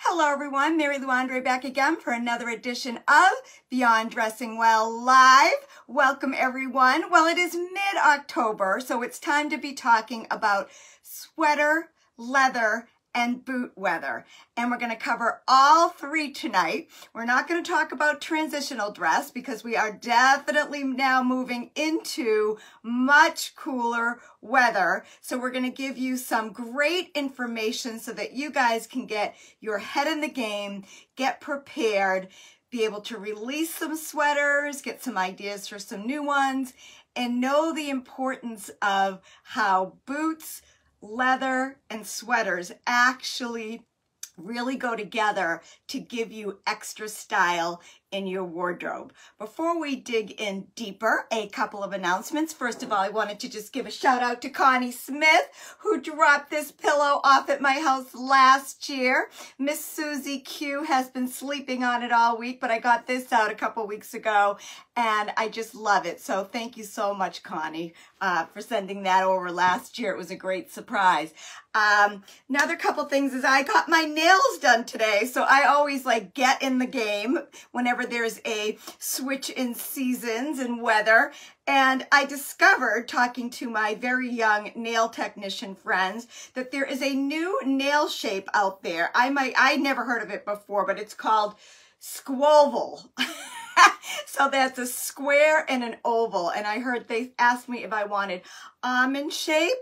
Hello everyone, Mary Lou Andre back again for another edition of Beyond Dressing Well Live. Welcome everyone. Well, it is mid-October, so it's time to be talking about sweater, leather, and boot weather. And we're going to cover all three tonight. We're not going to talk about transitional dress because we are definitely now moving into much cooler weather. So we're going to give you some great information so that you guys can get your head in the game, get prepared, be able to release some sweaters, get some ideas for some new ones, and know the importance of how boots, leather, and sweaters actually really go together to give you extra style in your wardrobe. Before we dig in deeper, a couple of announcements. First of all, I wanted to just give a shout out to Connie Smith, who dropped this pillow off at my house last year. Miss Susie Q has been sleeping on it all week, but I got this out a couple weeks ago and I just love it. So thank you so much, Connie, for sending that over last year. It was a great surprise. Another couple things is I got my nails done today. So I always like get in the game whenever there's a switch in seasons and weather. And I discovered, talking to my very young nail technician friends, that there is a new nail shape out there. I never heard of it before, but it's called squoval. So that's a square and an oval. And I heard they asked me if I wanted almond shape,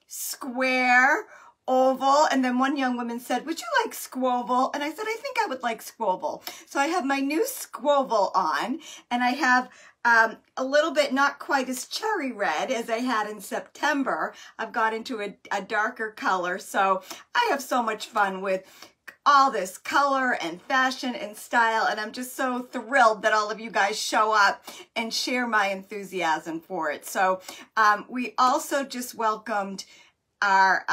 square, oval, and then one young woman said, would you like squoval? And I said, I think I would like squoval. So I have my new squoval on, and I have a little bit not quite as cherry red as I had in September. I've got into a darker color, so I have so much fun with all this color and fashion and style, and I'm just so thrilled that all of you guys show up and share my enthusiasm for it. So we also just welcomed our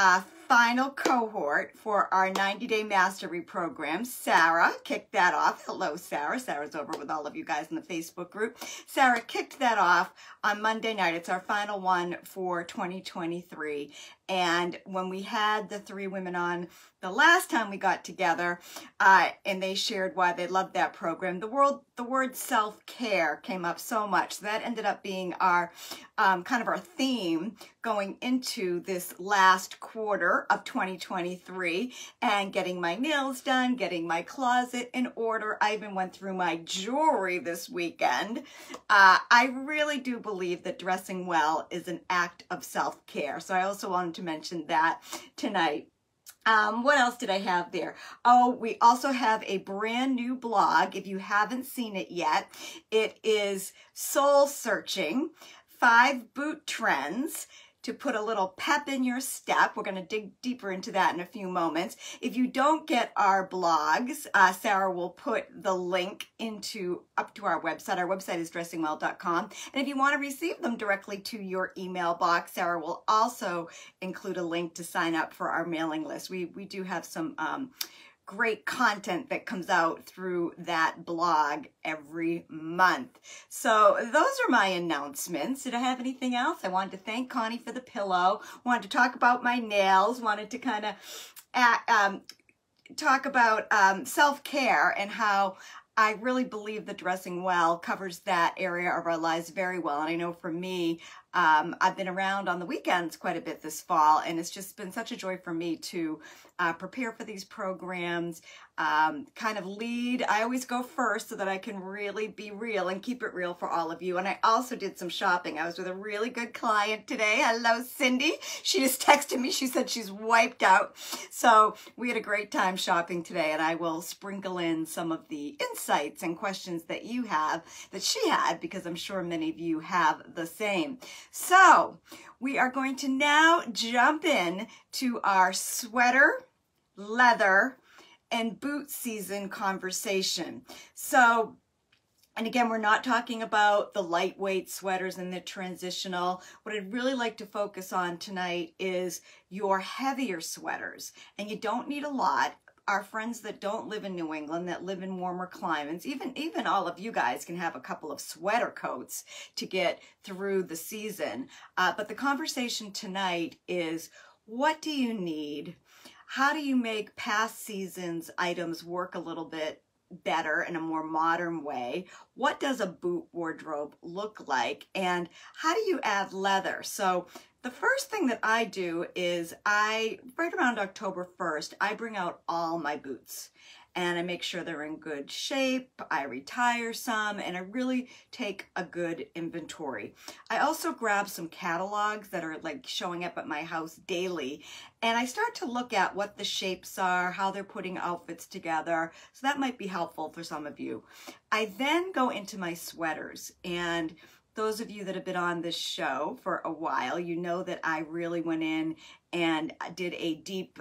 final cohort for our 90-day mastery program. Sarah kicked that off. Hello, Sarah. Sarah's over with all of you guys in the Facebook group. Sarah kicked that off on Monday night. It's our final one for 2023. And when we had the three women on the last time we got together, and they shared why they loved that program, the word self-care came up so much. So that ended up being our kind of our theme going into this last quarter of 2023, and getting my nails done, getting my closet in order. I even went through my jewelry this weekend. I really do believe that dressing well is an act of self-care. So I also wanted to mention that tonight. What else did I have there? Oh, we also have a brand new blog. If you haven't seen it yet, it is Soul Searching, 5 Boot Trends to put a little pep in your step. We're going to dig deeper into that in a few moments. If you don't get our blogs, Sarah will put the link up to our website. Our website is dressingwell.com. And if you want to receive them directly to your email box, Sarah will also include a link to sign up for our mailing list. We do have some great content that comes out through that blog every month. So those are my announcements. Did I have anything else? I wanted to thank Connie for the pillow, wanted to talk about my nails, wanted to kind of talk about self-care and how I really believe that dressing well covers that area of our lives very well. And I know for me, I've been around on the weekends quite a bit this fall, and it's just been such a joy for me to prepare for these programs, kind of lead. I always go first so that I can really be real and keep it real for all of you. And I also did some shopping. I was with a really good client today. Hello, Cindy. She just texted me. She said she's wiped out. So we had a great time shopping today, and I will sprinkle in some of the insights and questions that you have, that she had, because I'm sure many of you have the same. So we are going to now jump in to our sweater, leather, and boot season conversation. So, and again, we're not talking about the lightweight sweaters and the transitional. What I'd really like to focus on tonight is your heavier sweaters. And you don't need a lot. Our friends that don't live in New England, that live in warmer climates, even all of you guys can have a couple of sweater coats to get through the season. But the conversation tonight is, what do you need? how do you make past seasons items work a little bit better in a more modern way? What does a boot wardrobe look like? And how do you add leather? So the first thing that I do is right around October 1st, I bring out all my boots and I make sure they're in good shape. I retire some and I really take a good inventory. I also grab some catalogs that are like showing up at my house daily, and I start to look at what the shapes are, how they're putting outfits together. So that might be helpful for some of you. I then go into my sweaters, and those of you that have been on this show for a while, you know that I really went in and did a deep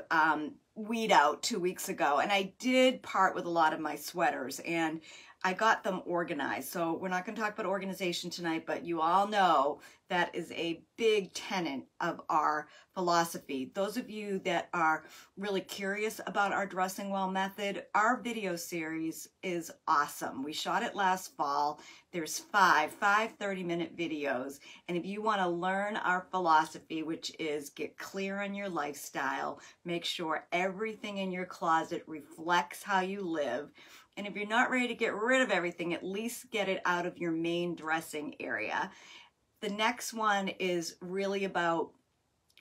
weed out 2 weeks ago, and I did part with a lot of my sweaters and I got them organized. So we're not going to talk about organization tonight, but you all know that is a big tenet of our philosophy. Those of you that are really curious about our dressing well method, our video series is awesome. We shot it last fall. There's five 30-minute videos. And if you want to learn our philosophy, which is get clear on your lifestyle, make sure everything in your closet reflects how you live. And if you're not ready to get rid of everything, at least get it out of your main dressing area. The next one is really about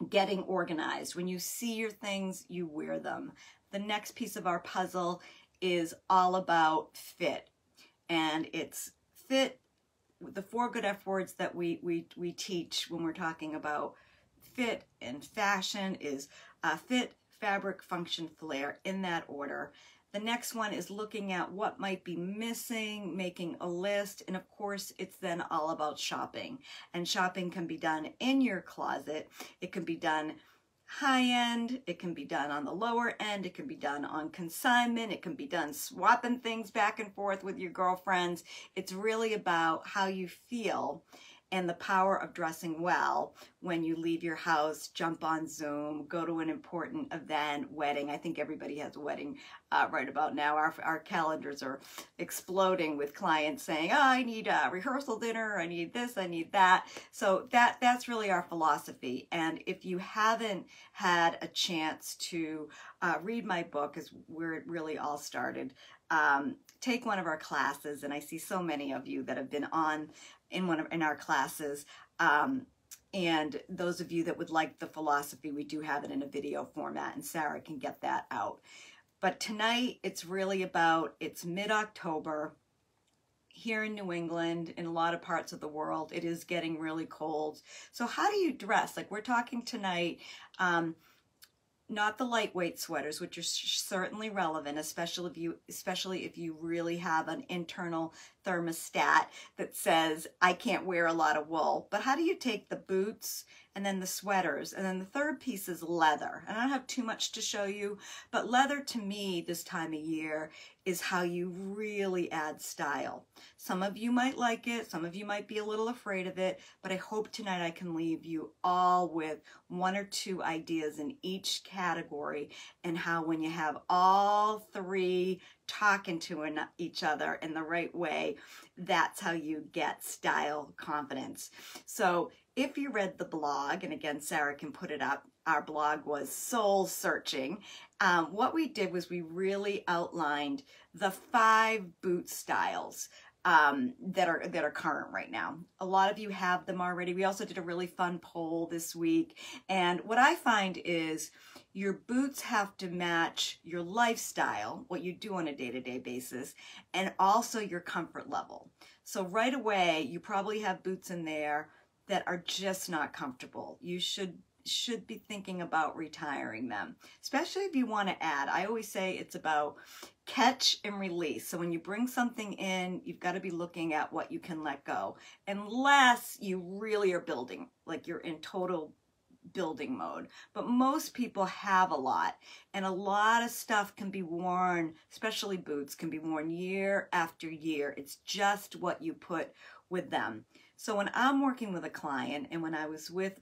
getting organized. When you see your things, you wear them. The next piece of our puzzle is all about fit. And it's fit, the 4 good F words that we teach when we're talking about fit and fashion is fit, fabric, function, flair, in that order. The next one is looking at what might be missing, making a list, and of course it's then all about shopping. And shopping can be done in your closet. It can be done high end, it can be done on the lower end, it can be done on consignment, it can be done swapping things back and forth with your girlfriends. It's really about how you feel and the power of dressing well when you leave your house, jump on Zoom, go to an important event, wedding. I think everybody has a wedding right about now. Our calendars are exploding with clients saying, oh, I need a rehearsal dinner, I need this, I need that. So that's really our philosophy. And if you haven't had a chance to read my book, is where it really all started, take one of our classes. And I see so many of you that have been on in our classes, and those of you that would like the philosophy, we do have it in a video format, and Sarah can get that out. But tonight it's really about, it's mid-October here in New England, in a lot of parts of the world. It is getting really cold. So how do you dress? Like we're talking tonight, not the lightweight sweaters, which are certainly relevant, especially if you really have an internal thermostat that says, I can't wear a lot of wool. But how do you take the boots and then the sweaters? And then the third piece is leather. And I don't have too much to show you, but leather to me this time of year is how you really add style. Some of you might like it, some of you might be a little afraid of it, but I hope tonight I can leave you all with 1 or 2 ideas in each category, and how when you have all 3 talking to each other in the right way, that's how you get style confidence. So if you read the blog, and again, Sarah can put it up, our blog was soul searching. What we did was we really outlined the 5 boot styles that are current right now. A lot of you have them already. We also did a really fun poll this week. And what I find is your boots have to match your lifestyle, what you do on a day-to-day basis, and also your comfort level. So right away, you probably have boots in there that are just not comfortable. You should be thinking about retiring them, especially if you want to add. I always say it's about catch and release. So when you bring something in, you've got to be looking at what you can let go, unless you really are building, like you're in total building mode. But most people have a lot, and a lot of stuff can be worn, especially boots, can be worn year after year. It's just what you put with them. So when I'm working with a client, and when I was with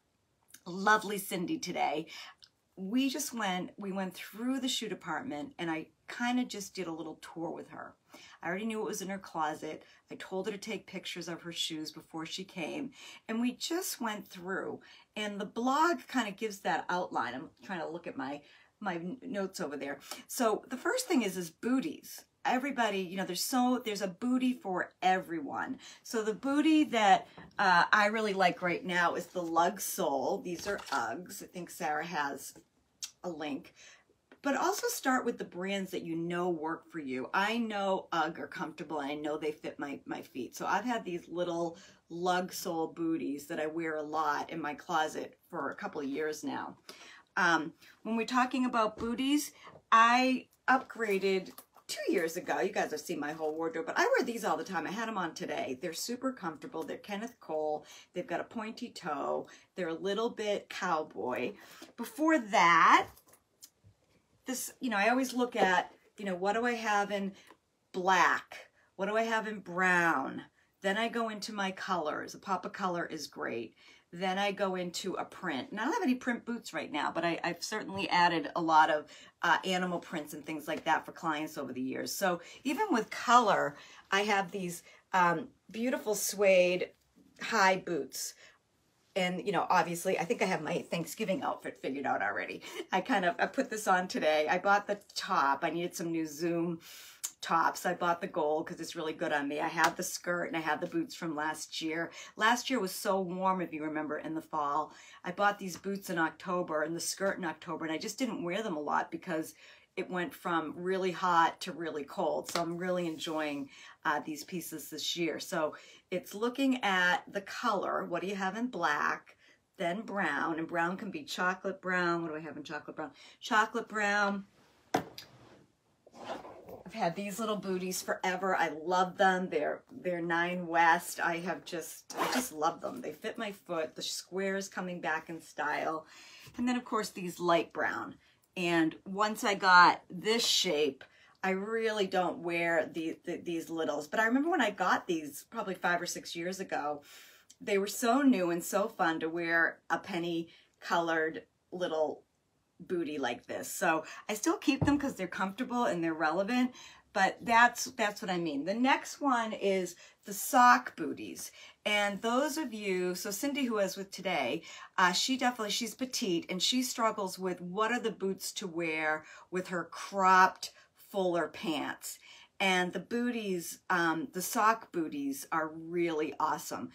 lovely Cindy today, we went through the shoe department, and I kind of just did a little tour with her. I already knew what was in her closet. I told her to take pictures of her shoes before she came, and we just went through. And the blog kind of gives that outline. I'm trying to look at my my notes over there. So the first thing is booties. Everybody, you know, there's a booty for everyone. So the booty that I really like right now is the lug sole. These are Uggs. I think Sarah has a link. But also start with the brands that you know work for you. I know UGG are comfortable and I know they fit my feet. So I've had these little lug sole booties that I wear a lot in my closet for a couple of years now. When we're talking about booties, I upgraded 2 years ago. You guys have seen my whole wardrobe, but I wear these all the time. I had them on today. They're super comfortable. They're Kenneth Cole. They've got a pointy toe. They're a little bit cowboy. Before that, this, you know, I always look at, you know, what do I have in black? What do I have in brown? Then I go into my colors. A pop of color is great. Then I go into a print. And I don't have any print boots right now, but I've certainly added a lot of animal prints and things like that for clients over the years. So even with color, I have these beautiful suede high boots. And, you know, obviously, I think I have my Thanksgiving outfit figured out already. I put this on today. I bought the top. I needed some new Zoom tops. I bought the gold because it's really good on me. I have the skirt and I have the boots from last year. Last year was so warm, if you remember, in the fall. I bought these boots in October and the skirt in October, and I just didn't wear them a lot because it went from really hot to really cold. So I'm really enjoying these pieces this year. So it's looking at the color. What do you have in black? Then brown, and brown can be chocolate brown. What do I have in chocolate brown? Chocolate brown. I've had these little booties forever. I love them. They're 9 West. I just love them. They fit my foot. The squares coming back in style. And then of course these light brown. And once I got this shape, I really don't wear these littles. But I remember when I got these probably 5 or 6 years ago, they were so new and so fun to wear a penny colored little booty like this. So I still keep them because they're comfortable and they're relevant. But that's what I mean. The next one is the sock booties. And those of you, so Cindy, who I was with today, she's petite and she struggles with what are the boots to wear with her cropped, fuller pants. And the booties, the sock booties are really awesome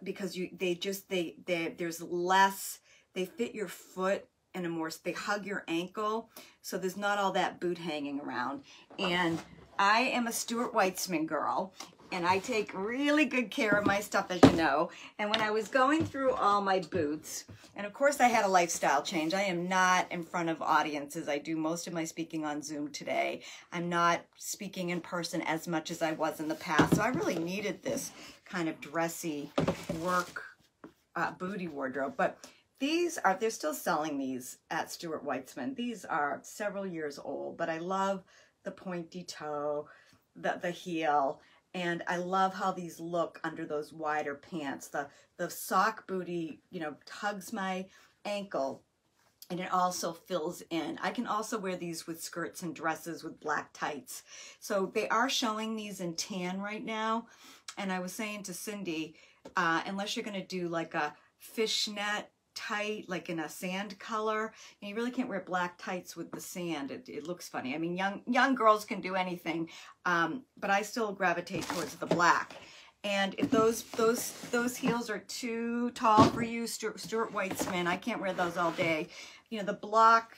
because there's less, they fit your foot in a more, they hug your ankle, so there's not all that boot hanging around. And I am a Stuart Weitzman girl, and I take really good care of my stuff, as you know. And when I was going through all my boots, and of course I had a lifestyle change. I am not in front of audiences. I do most of my speaking on Zoom today. I'm not speaking in person as much as I was in the past. So I really needed this kind of dressy work booty wardrobe. But they're still selling these at Stuart Weitzman. These are several years old, but I love the pointy toe, the heel, and I love how these look under those wider pants. The sock booty, you know, hugs my ankle, and it also fills in. I can also wear these with skirts and dresses with black tights. So they are showing these in tan right now, and I was saying to Cindy, unless you're going to do like a fishnet tight, like in a sand color, and you really can't wear black tights with the sand. It looks funny. I mean, young girls can do anything, but I still gravitate towards the black. And if those heels are too tall for you, Stuart Weitzman, I can't wear those all day. You know, the block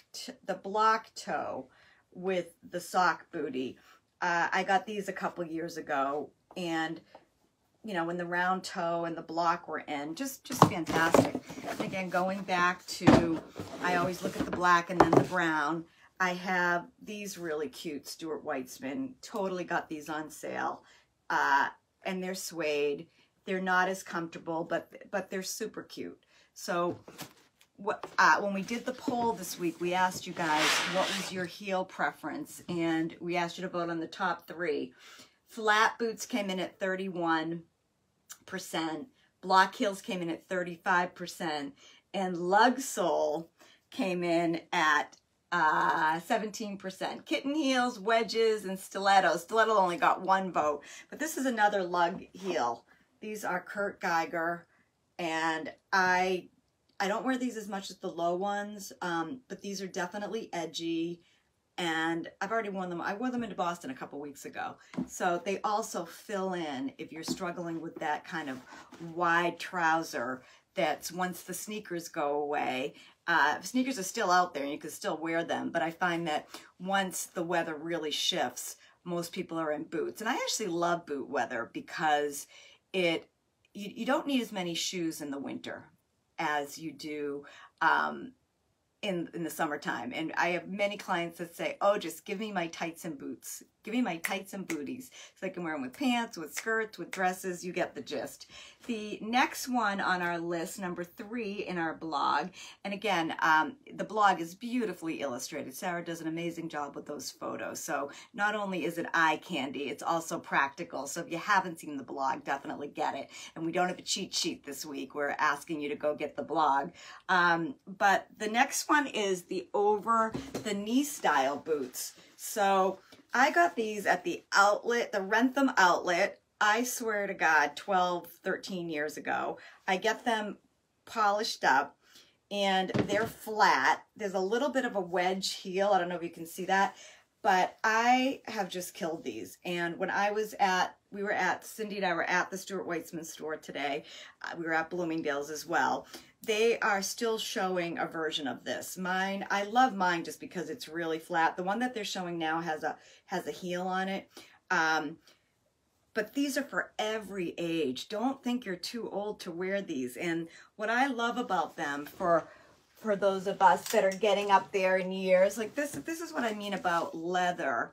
toe with the sock booty. I got these a couple years ago, and you know, when the round toe and the block were in, just fantastic. And again, going back to, I always look at the black and then the brown. I have these really cute Stuart Weitzman, totally got these on sale, and they're suede. They're not as comfortable, but they're super cute. So when we did the poll this week, we asked you guys, what was your heel preference? And we asked you to vote on the top 3. Flat boots came in at 31%, block heels came in at 35%, and lug sole came in at 17%. Kitten heels, wedges, and stilettos. Stiletto only got 1 vote, but this is another lug heel. These are Kurt Geiger, and I I don't wear these as much as the low ones, but these are definitely edgy. And I've already worn them. I wore them into Boston a couple weeks ago. So they also fill in if you're struggling with that kind of wide trouser that's once the sneakers go away. Sneakers are still out there and you can still wear them, but I find that once the weather really shifts, most people are in boots. And I actually love boot weather because you don't need as many shoes in the winter as you do in the summertime. And I have many clients that say, oh, just give me my tights and boots. Give me my tights and booties. So I can wear them with pants, with skirts, with dresses. You get the gist. The next one on our list, number 3 in our blog, and again, the blog is beautifully illustrated. Sarah does an amazing job with those photos. So not only is it eye candy, it's also practical. So if you haven't seen the blog, definitely get it. And we don't have a cheat sheet this week. We're asking you to go get the blog. But the next one is the over the knee style boots. So I got these at the outlet, the Rentham outlet. I swear to God, 12, 13 years ago. I get them polished up and they're flat. There's a little bit of a wedge heel. I don't know if you can see that, but I have just killed these. And when I was Cindy and I were at the Stuart Weitzman store today. We were at Bloomingdale's as well. They are still showing a version of this. Mine, I love mine just because it's really flat. The one that they're showing now has a heel on it. But these are for every age. Don't think you're too old to wear these. And what I love about them for those of us that are getting up there in years, like this is what I mean about leather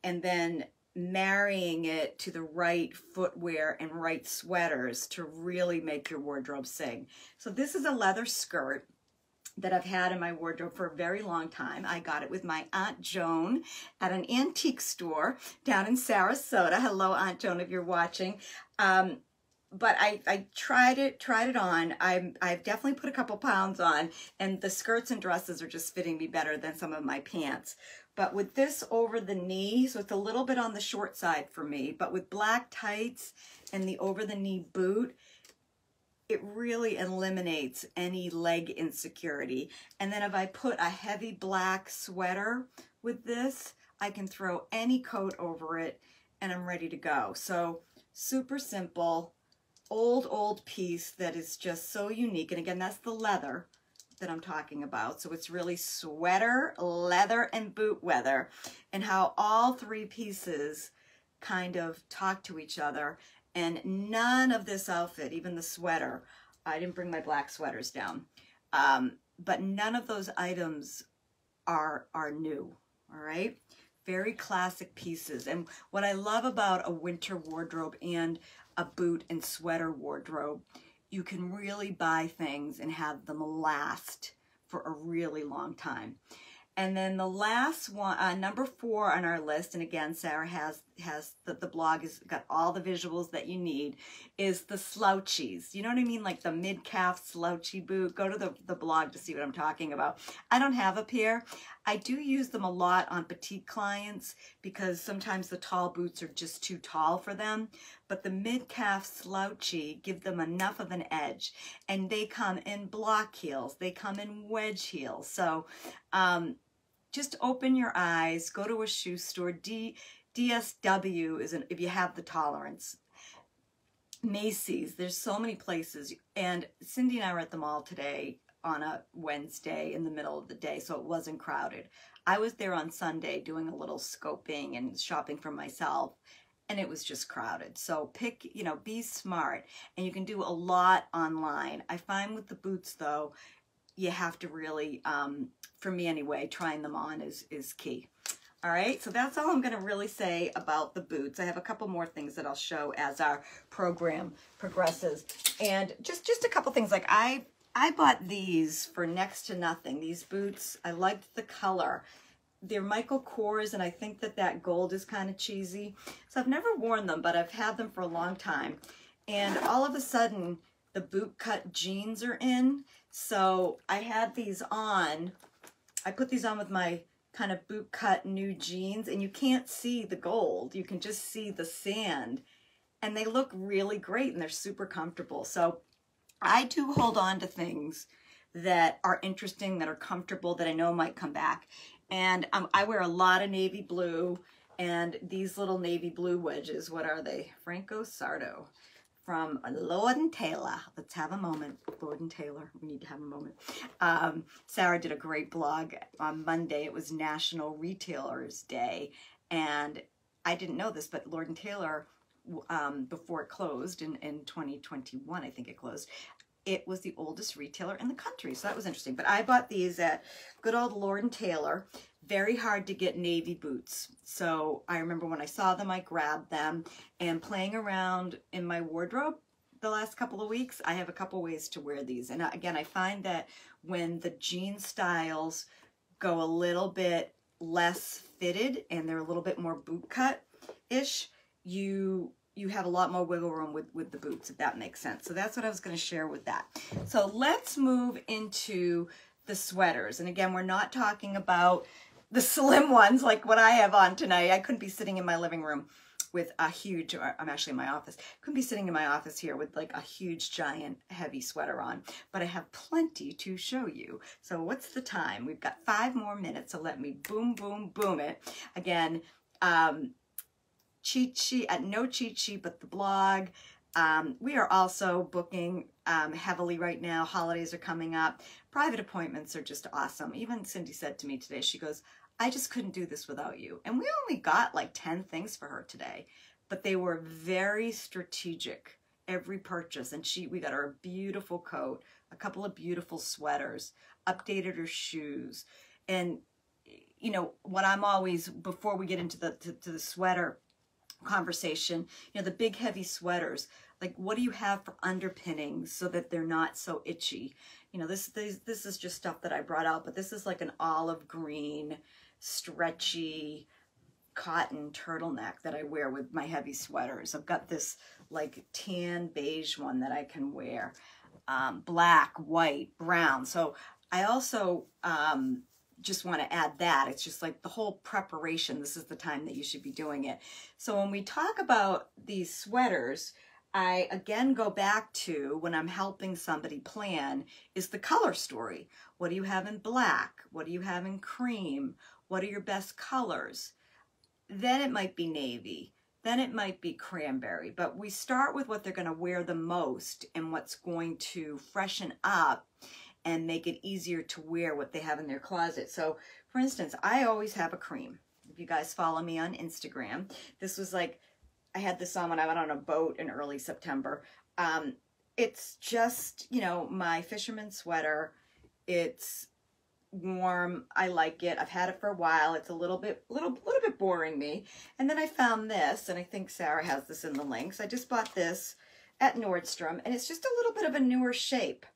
and then marrying it to the right footwear and right sweaters to really make your wardrobe sing. So this is a leather skirt that I've had in my wardrobe for a very long time. I got it with my Aunt Joan at an antique store down in Sarasota. Hello, Aunt Joan, if you're watching. But I tried it on. I've definitely put a couple pounds on, and the skirts and dresses are just fitting me better than some of my pants. But with this over the knee, so it's a little bit on the short side for me, but with black tights and the over the knee boot, it really eliminates any leg insecurity. And then if I put a heavy black sweater with this, I can throw any coat over it and I'm ready to go. So super simple, old piece that is just so unique. And again, that's the leather that I'm talking about. So it's really sweater, leather, and boot weather, and how all 3 pieces kind of talk to each other. And none of this outfit, even the sweater, I didn't bring my black sweaters down, but none of those items are new, all right? Very classic pieces. And what I love about a winter wardrobe and a boot and sweater wardrobe, you can really buy things and have them last for a really long time. And then the last one, number 4 on our list, and again, Sarah has the blog has got all the visuals that you need, is the slouchies. You know what I mean? Like the mid-calf slouchy boot. Go to the blog to see what I'm talking about. I don't have a pair. I do use them a lot on petite clients because sometimes the tall boots are just too tall for them. But the mid-calf slouchy give them enough of an edge. And they come in block heels. They come in wedge heels. So just open your eyes, go to a shoe store. DSW is if you have the tolerance. Macy's, there's so many places. And Cindy and I were at the mall today on a Wednesday in the middle of the day, so it wasn't crowded. I was there on Sunday doing a little scoping and shopping for myself, and it was just crowded. So pick, be smart, and you can do a lot online. I find with the boots though, you have to really, for me anyway, trying them on is key. All right, so that's all I'm going to really say about the boots. I have a couple more things that I'll show as our program progresses. And just a couple things. Like I bought these for next to nothing. These boots, I liked the color. They're Michael Kors, and I think that gold is kind of cheesy. So I've never worn them, but I've had them for a long time. And all of a sudden, the boot cut jeans are in. So I had these on. I put these on with my kind of boot cut new jeans, and you can't see the gold. You can just see the sand, and they look really great, and they're super comfortable. So I do hold on to things that are interesting, that are comfortable, that I know might come back. And I wear a lot of navy blue, and these little navy blue wedges, what are they? Franco Sardo from Lord & Taylor. Let's have a moment. Lord & Taylor, we need to have a moment. Sarah did a great blog on Monday. It was National Retailers Day, and I didn't know this, but Lord & Taylor, before it closed in 2021, I think it closed, it was the oldest retailer in the country. So that was interesting. But I bought these at good old Lord & Taylor. Very hard to get navy boots. So I remember when I saw them, I grabbed them, and playing around in my wardrobe the last couple of weeks, I have a couple ways to wear these. And again, I find that when the jean styles go a little bit less fitted and they're a little bit more boot cut-ish, you have a lot more wiggle room with the boots, if that makes sense. So that's what I was going to share with that. So let's move into the sweaters. And again, we're not talking about the slim ones like what I have on tonight. I couldn't be sitting in my living room with a huge, I'm actually in my office, couldn't be sitting in my office here with like a huge, giant, heavy sweater on, but I have plenty to show you. So what's the time? We've got 5 more minutes, so let me boom, boom, boom it. Again, cheat sheet, no cheat sheet, but the blog. We are also booking heavily right now. Holidays are coming up. Private appointments are just awesome. Even Cindy said to me today, she goes, I just couldn't do this without you. And we only got like 10 things for her today, but they were very strategic, every purchase. And we got her a beautiful coat, a couple of beautiful sweaters, updated her shoes. And, you know, what I'm always, before we get into the sweater conversation, you know, the big heavy sweaters, like what do you have for underpinnings so that they're not so itchy? You know, this is just stuff that I brought out, but this is like an olive green, stretchy cotton turtleneck that I wear with my heavy sweaters. I've got this like tan beige one that I can wear, black, white, brown. So I also just want to add that. It's just like the whole preparation. This is the time that you should be doing it. So when we talk about these sweaters, I again go back to when I'm helping somebody plan is the color story. What do you have in black? What do you have in cream? What are your best colors? Then it might be navy. Then it might be cranberry. But we start with what they're going to wear the most and what's going to freshen up and make it easier to wear what they have in their closet. So for instance, I always have a cream. If you guys follow me on Instagram, this was like, I had this on when I went on a boat in early September. It's just, you know, my fisherman sweater. It's warm. I like it. I've had it for a while. It's a little bit boring me. And then I found this, and I think Sarah has this in the links. I just bought this at Nordstrom, and it's just a little bit of a newer shape.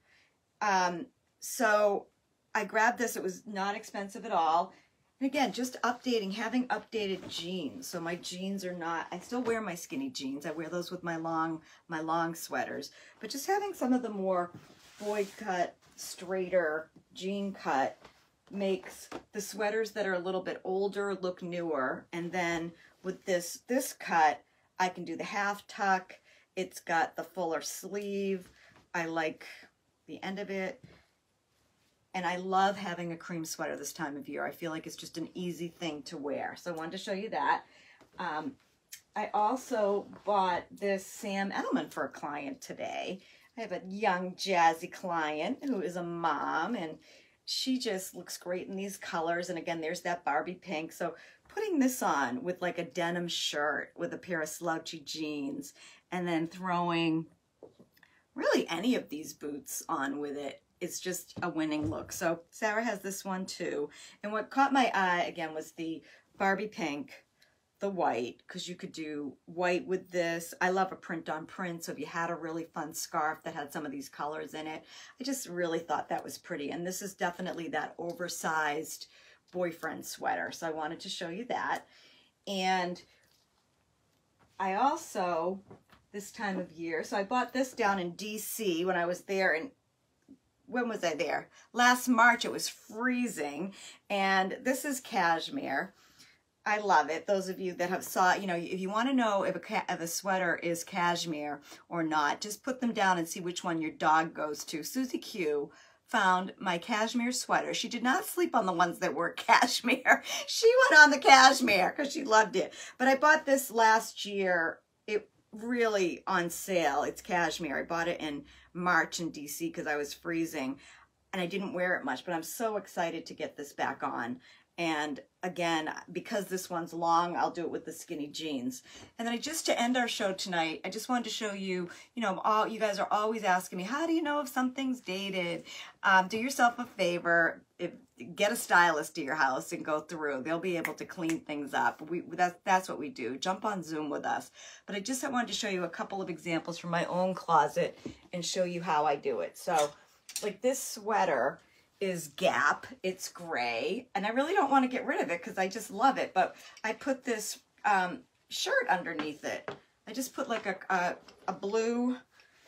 So I grabbed this. It was not expensive at all. And again, just updating, having updated jeans. So my jeans are not, I still wear my skinny jeans. I wear those with my long sweaters. But just having some of the more boy cut, straighter jean cut makes the sweaters that are a little bit older look newer. And then with this cut, I can do the half tuck. It's got the fuller sleeve. I like the end of it. And I love having a cream sweater this time of year. I feel like it's just an easy thing to wear. So I wanted to show you that. I also bought this Sam Edelman for a client today. I have a young jazzy client who is a mom, and she just looks great in these colors. And again, there's that Barbie pink. So putting this on with like a denim shirt with a pair of slouchy jeans, and then throwing really any of these boots on with it, it's just a winning look. So Sarah has this one too. And what caught my eye again was the Barbie pink, the white, because you could do white with this. I love a print on print. So if you had a really fun scarf that had some of these colors in it, I just really thought that was pretty. And this is definitely that oversized boyfriend sweater. So I wanted to show you that. And I also, this time of year, so I bought this down in DC when I was there, and when was I there? Last March. It was freezing, and this is cashmere. I love it. Those of you that have saw, you know, if you want to know if a sweater is cashmere or not, just put them down and see which one your dog goes to. Susie Q found my cashmere sweater. She did not sleep on the ones that were cashmere. She went on the cashmere because she loved it. But I bought this last year. It really on sale. It's cashmere. I bought it in March in DC because I was freezing and I didn't wear it much, but I'm so excited to get this back on. And again, because this one's long, I'll do it with the skinny jeans. And then just to end our show tonight, I just wanted to show you, you guys are always asking me, how do you know if something's dated? Do yourself a favor, get a stylist to your house and go through. They'll be able to clean things up. That's what we do. Jump on Zoom with us. But I wanted to show you a couple of examples from my own closet and show you how I do it. So like this sweater is Gap. It's gray, and I really don't want to get rid of it because I just love it, but I put this shirt underneath it. I just put like a blue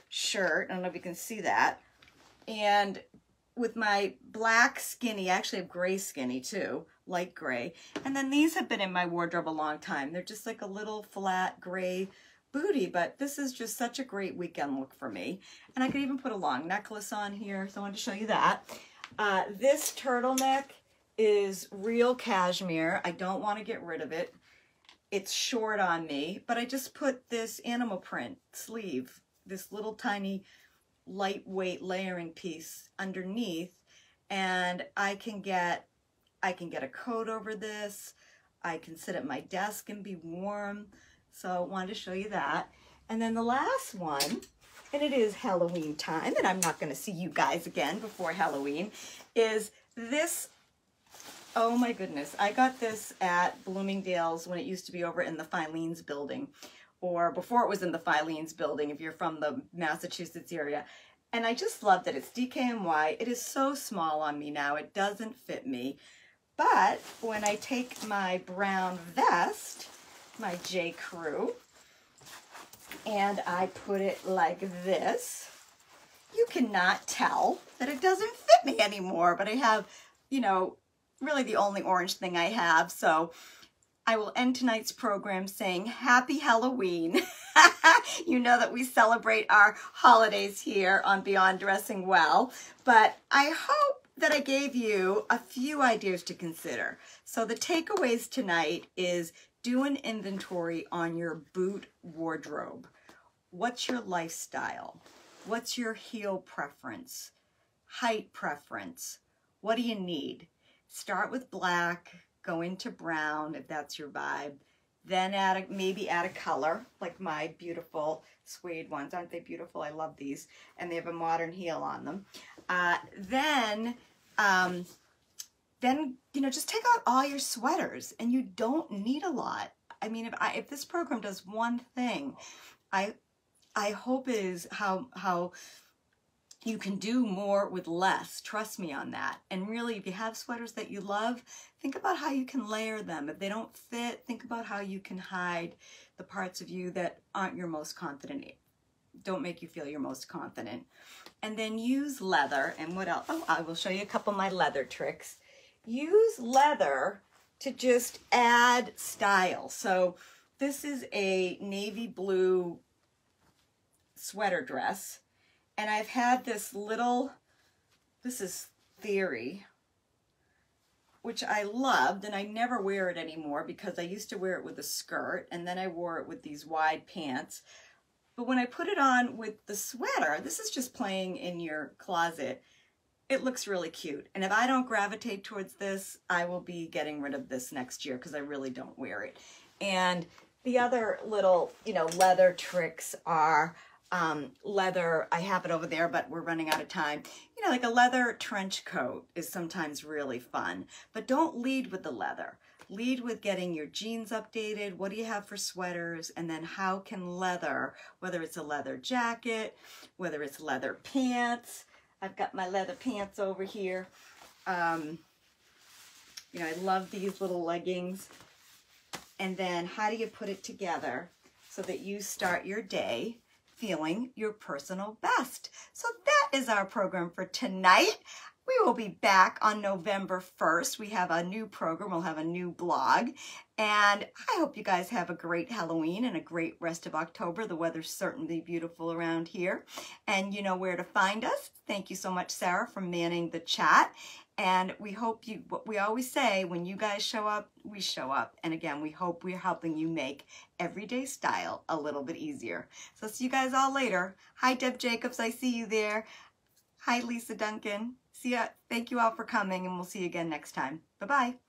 shirt. I don't know if you can see that. And with my black skinny, I actually have gray skinny too, light gray. And then these have been in my wardrobe a long time. They're just like a little flat gray booty, but this is just such a great weekend look for me. And I could even put a long necklace on here, so I wanted to show you that. This turtleneck is real cashmere. I don't want to get rid of it. It's short on me, but I just put this animal print sleeve, this little tiny lightweight layering piece underneath, and I can get a coat over this. I can sit at my desk and be warm. So I wanted to show you that. And then the last one, and it is Halloween time, and I'm not going to see you guys again before Halloween, is this. Oh my goodness. I got this at Bloomingdale's when it used to be over in the Filene's building, or before it was in the Filene's building if you're from the Massachusetts area. And I just love that it's DKNY. It is so small on me now. It doesn't fit me. But when I take my brown vest, my J. Crew, and I put it like this, you cannot tell that it doesn't fit me anymore, but I have, really the only orange thing I have. So I will end tonight's program saying happy Halloween. You know that we celebrate our holidays here on Beyond Dressing Well, but I hope that I gave you a few ideas to consider. So the takeaways tonight is do an inventory on your boot wardrobe. What's your lifestyle? What's your heel preference? Height preference? What do you need? Start with black, go into brown if that's your vibe. Then maybe add a color, like my beautiful suede ones. Aren't they beautiful? I love these. And they have a modern heel on them. Then just take out all your sweaters, and you don't need a lot. I mean, if this program does one thing, I hope it is how you can do more with less. Trust me on that. And really, if you have sweaters that you love, think about how you can layer them. If they don't fit, think about how you can hide the parts of you that aren't your most confident, don't make you feel your most confident. And then use leather. And what else? Oh, I will show you a couple of my leather tricks. Use leather to just add style. So this is a navy blue sweater dress, and I've had this is Theory, which I loved, and I never wear it anymore because I used to wear it with a skirt, and then I wore it with these wide pants. But when I put it on with the sweater, this is just playing in your closet, it looks really cute. And if I don't gravitate towards this, I will be getting rid of this next year because I really don't wear it. And the other little, leather tricks are leather. I have it over there, but we're running out of time. Like a leather trench coat is sometimes really fun, but don't lead with the leather. Lead with getting your jeans updated. What do you have for sweaters? And then how can leather, whether it's a leather jacket, whether it's leather pants. I've got my leather pants over here. I love these little leggings. And then how do you put it together so that you start your day feeling your personal best? So that is our program for tonight. We will be back on November 1st. We have a new program. We'll have a new blog. And I hope you guys have a great Halloween and a great rest of October. The weather's certainly beautiful around here. And you know where to find us. Thank you so much, Sarah, for manning the chat. And we hope you, what we always say, when you guys show up, we show up. And again, we hope we're helping you make everyday style a little bit easier. So see you guys all later. Hi, Deb Jacobs. I see you there. Hi, Lisa Duncan. See ya. Thank you all for coming, and we'll see you again next time. Bye-bye.